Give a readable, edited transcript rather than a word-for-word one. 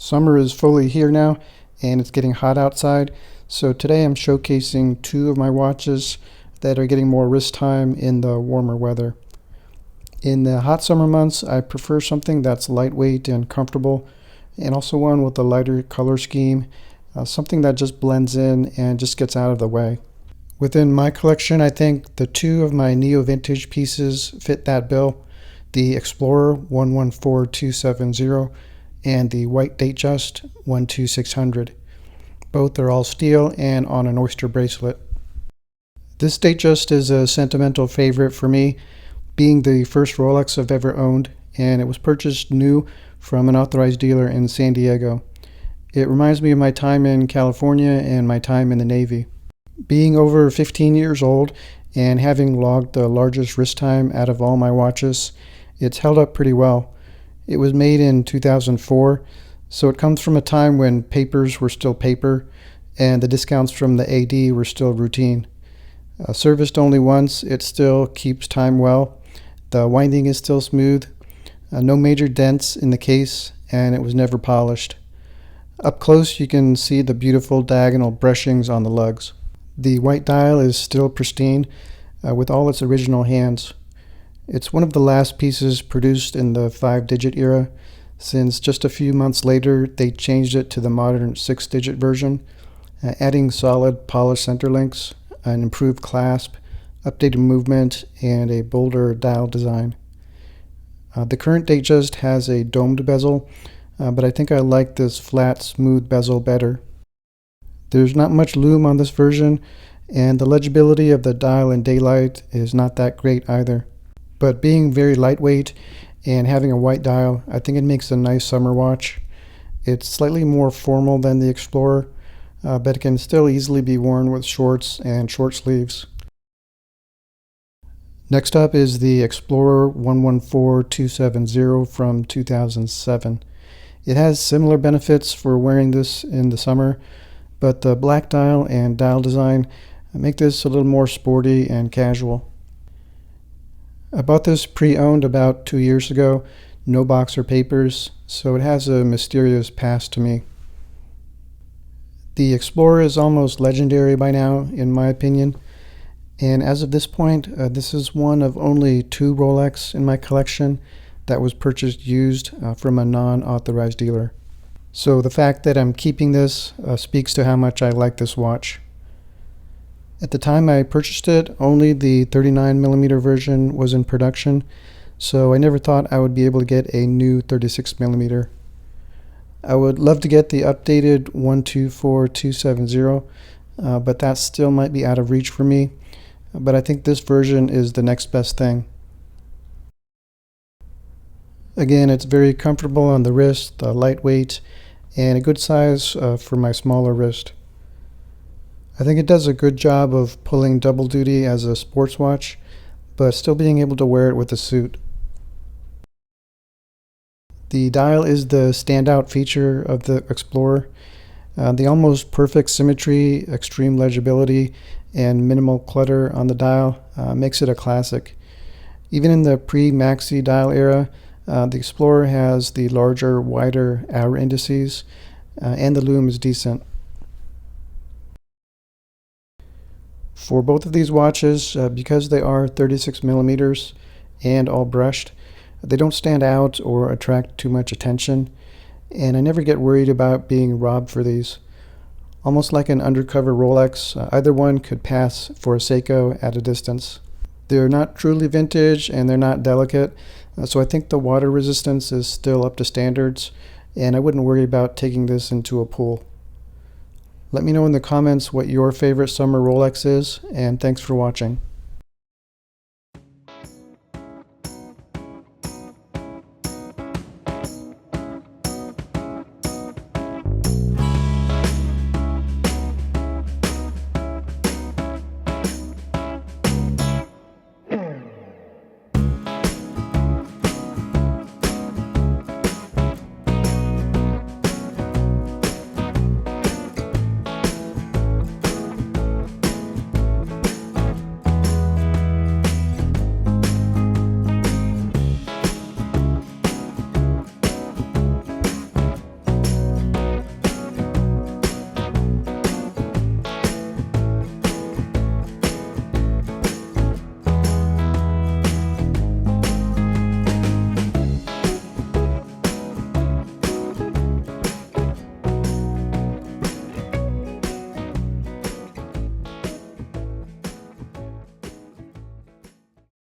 Summer is fully here now, and it's getting hot outside. So today I'm showcasing two of my watches that are getting more wrist time in the warmer weather. In the hot summer months, I prefer something that's lightweight and comfortable, and also one with a lighter color scheme, something that just blends in and just gets out of the way. Within my collection, I think the two of my neo-vintage pieces fit that bill: the Explorer 114270 and the white Datejust 12600. Both are all steel and on an oyster bracelet. This Datejust is a sentimental favorite for me, being the first Rolex I've ever owned, and it was purchased new from an authorized dealer in San Diego. It reminds me of my time in California and my time in the Navy. Being over 15 years old and having logged the largest wrist time out of all my watches, it's held up pretty well. It was made in 2004, so it comes from a time when papers were still paper and the discounts from the AD were still routine. Serviced only once, it still keeps time well. The winding is still smooth, no major dents in the case, and it was never polished. Up close you can see the beautiful diagonal brushings on the lugs. The white dial is still pristine with all its original hands. It's one of the last pieces produced in the 5-digit era, since just a few months later they changed it to the modern 6-digit version, adding solid polished center links, an improved clasp, updated movement, and a bolder dial design. The current Datejust has a domed bezel, but I think I like this flat, smooth bezel better. There's not much lume on this version, and the legibility of the dial in daylight is not that great either. But being very lightweight and having a white dial, I think it makes a nice summer watch. It's slightly more formal than the Explorer, but it can still easily be worn with shorts and short sleeves. Next up is the Explorer 114270 from 2007. It has similar benefits for wearing this in the summer, but the black dial and dial design make this a little more sporty and casual. I bought this pre-owned about 2 years ago, no box or papers, so it has a mysterious past to me. The Explorer is almost legendary by now, in my opinion, and as of this point, this is one of only 2 Rolex in my collection that was purchased used from a non-authorized dealer. So the fact that I'm keeping this speaks to how much I like this watch. At the time I purchased it, only the 39mm version was in production, so I never thought I would be able to get a new 36mm. I would love to get the updated 124270, but that still might be out of reach for me, but I think this version is the next best thing. Again, it's very comfortable on the wrist, lightweight, and a good size for my smaller wrist. I think it does a good job of pulling double duty as a sports watch, but still being able to wear it with a suit. The dial is the standout feature of the Explorer. The almost perfect symmetry, extreme legibility, and minimal clutter on the dial makes it a classic. Even in the pre-maxi dial era, the Explorer has the larger, wider hour indices, and the lume is decent. For both of these watches, because they are 36mm and all brushed, they don't stand out or attract too much attention, and I never get worried about being robbed for these. Almost like an undercover Rolex, either one could pass for a Seiko at a distance. They're not truly vintage and they're not delicate, so I think the water resistance is still up to standards, and I wouldn't worry about taking this into a pool. Let me know in the comments what your favorite summer Rolex is, and thanks for watching.